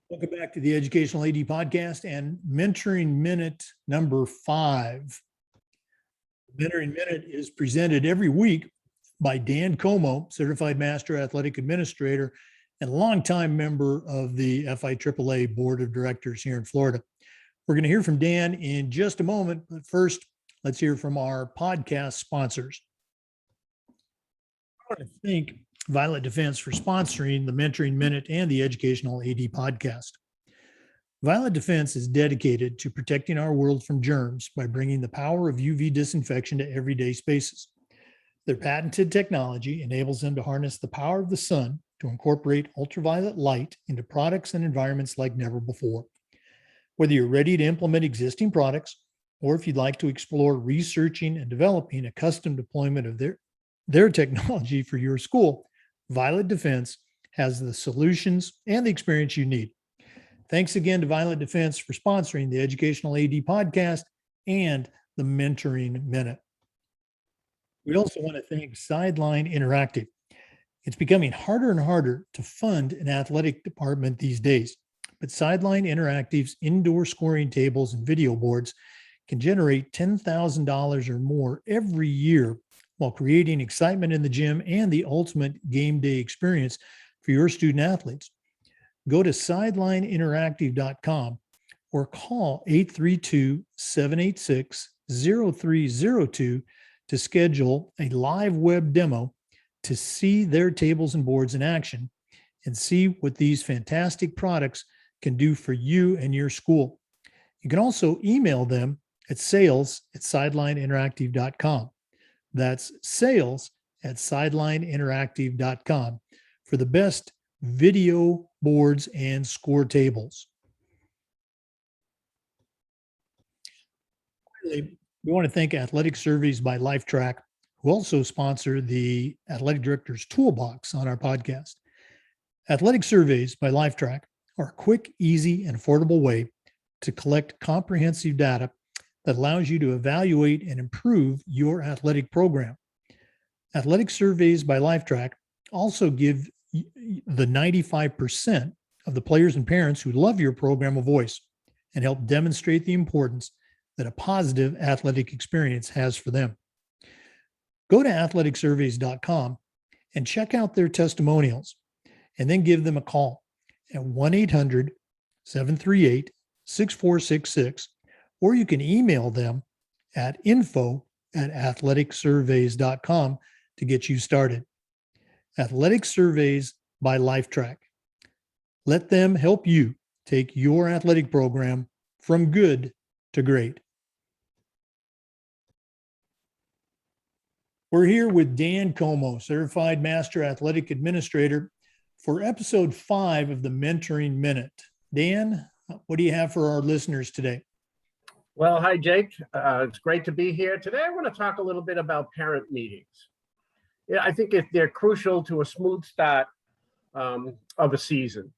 Welcome back to the Educational AD Podcast and Mentoring Minute number 5. Mentoring Minute is presented every week by Dan Comeau, Certified Master Athletic Administrator and longtime member of the FlAAA Board of Directors here in Florida. We're going to hear from Dan in just a moment, but first, let's hear from our podcast sponsors. I want to thank Violet Defense for sponsoring the Mentoring Minute and the Educational AD Podcast. Violet Defense is dedicated to protecting our world from germs by bringing the power of UV disinfection to everyday spaces. Their patented technology enables them to harness the power of the sun to incorporate ultraviolet light into products and environments like never before. Whether you're ready to implement existing products, or if you'd like to explore researching and developing a custom deployment of their technology for your school, Violet Defense has the solutions and the experience you need. Thanks again to Violet Defense for sponsoring the Educational AD Podcast and the Mentoring Minute. We also want to thank Sideline Interactive. It's becoming harder and harder to fund an athletic department these days, but Sideline Interactive's indoor scoring tables and video boards can generate $10,000 or more every year while creating excitement in the gym and the ultimate game day experience for your student athletes. Go to sidelineinteractive.com or call 832-786-0302 to schedule a live web demo to see their tables and boards in action and see what these fantastic products can do for you and your school. You can also email them at sales@sidelineinteractive.com. That's sales@sidelineinteractive.com for the best video boards and score tables. Finally, we want to thank Athletic Surveys by LifeTrack, who also sponsor the Athletic Director's Toolbox on our podcast. Athletic Surveys by LifeTrack are a quick, easy, and affordable way to collect comprehensive data that allows you to evaluate and improve your athletic program. Athletic Surveys by LifeTrack also give the 95% of the players and parents who love your program a voice and help demonstrate the importance that a positive athletic experience has for them. Go to athleticsurveys.com and check out their testimonials, and then give them a call at 1-800-738-6466, or you can email them at info@athleticsurveys.com to get you started. Athletic Surveys by LifeTrack. Let them help you take your athletic program from good to great. We're here with Dan Comeau, Certified Master Athletic Administrator, for episode 5 of the Mentoring Minute. Dan, what do you have for our listeners today? Well, hi, Jake. It's great to be here. Today, I want to talk a little bit about parent meetings. Yeah, I think they're crucial to a smooth start of a season.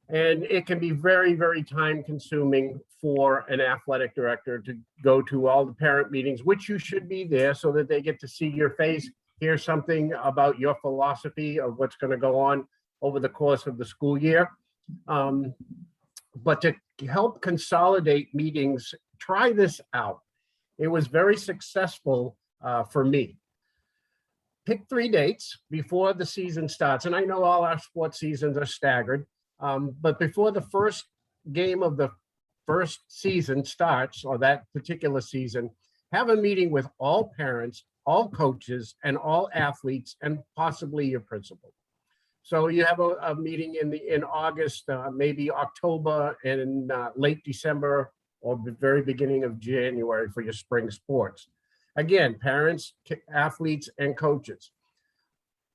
And it can be very, very time consuming for an athletic director to go to all the parent meetings, which you should be there so that they get to see your face, hear something about your philosophy of what's going to go on over the course of the school year. But to help consolidate meetings, try this out. It was very successful for me. Pick 3 dates before the season starts. And I know all our sports seasons are staggered, but before the first game of the first season starts, or that particular season, have a meeting with all parents, all coaches, and all athletes, and possibly your principal. So you have a meeting in August, maybe October, and in late December or the very beginning of January for your spring sports. Again, parents, athletes, and coaches.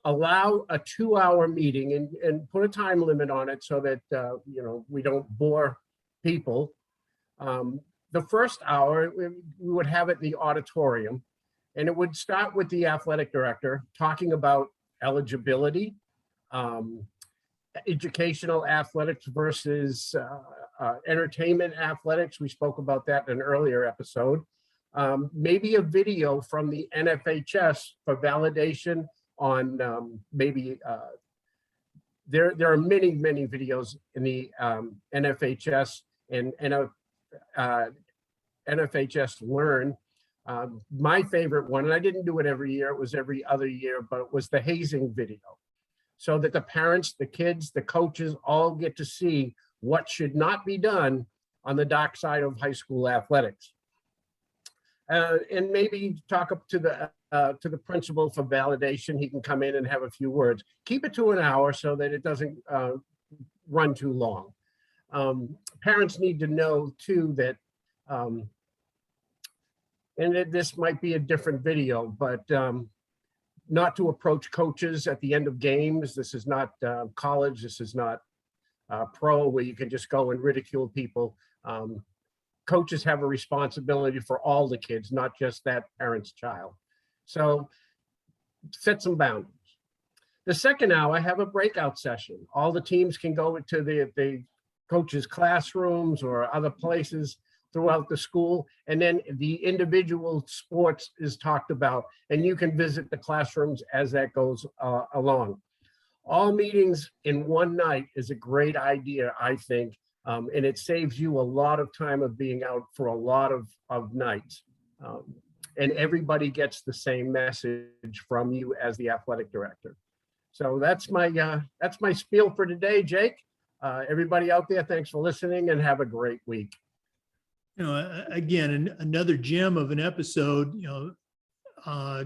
Allow a 2-hour meeting and put a time limit on it so that we don't bore people. The first hour, we would have it in the auditorium, and it would start with the athletic director talking about eligibility, educational athletics versus entertainment athletics. We spoke about that in an earlier episode. Maybe a video from the NFHS for validation on maybe there are many, many videos in the NFHS and NFHS Learn. My favorite one, and I didn't do it every year, it was every other year, but it was the hazing video. So that the parents, the kids, the coaches all get to see what should not be done on the dark side of high school athletics. And maybe talk up to the principal for validation. He can come in and have a few words. Keep it to an hour so that it doesn't run too long. Parents need to know too that, and this might be a different video, but not to approach coaches at the end of games. This is not college. This is not pro where you can just go and ridicule people. Coaches have a responsibility for all the kids, not just that parent's child. So set some boundaries. The second hour, I have a breakout session. All the teams can go into the coaches' classrooms or other places throughout the school. And then the individual sports is talked about, and you can visit the classrooms as that goes along. All meetings in one night is a great idea, I think. And it saves you a lot of time of being out for a lot of nights. And everybody gets the same message from you as the athletic director. So that's my spiel for today, Jake. Everybody out there, thanks for listening and have a great week. You know, again, another gem of an episode, you know,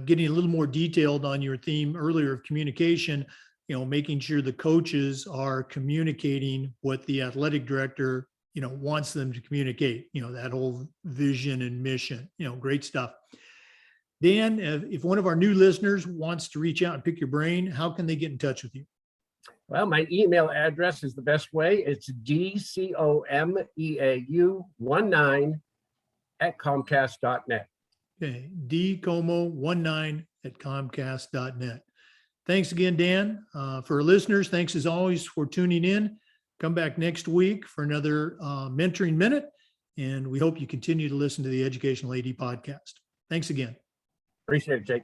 getting a little more detailed on your theme earlier of communication, you know, making sure the coaches are communicating what the athletic director, you know, wants them to communicate, you know, that whole vision and mission, you know, great stuff. Dan, if one of our new listeners wants to reach out and pick your brain, how can they get in touch with you? Well, my email address is the best way. It's dcomeau19@comcast.net. Okay, dcomeau19@comcast.net. Thanks again, Dan. For our listeners, thanks as always for tuning in. Come back next week for another Mentoring Minute, and we hope you continue to listen to the Educational AD podcast. Thanks again. Appreciate it, Jake.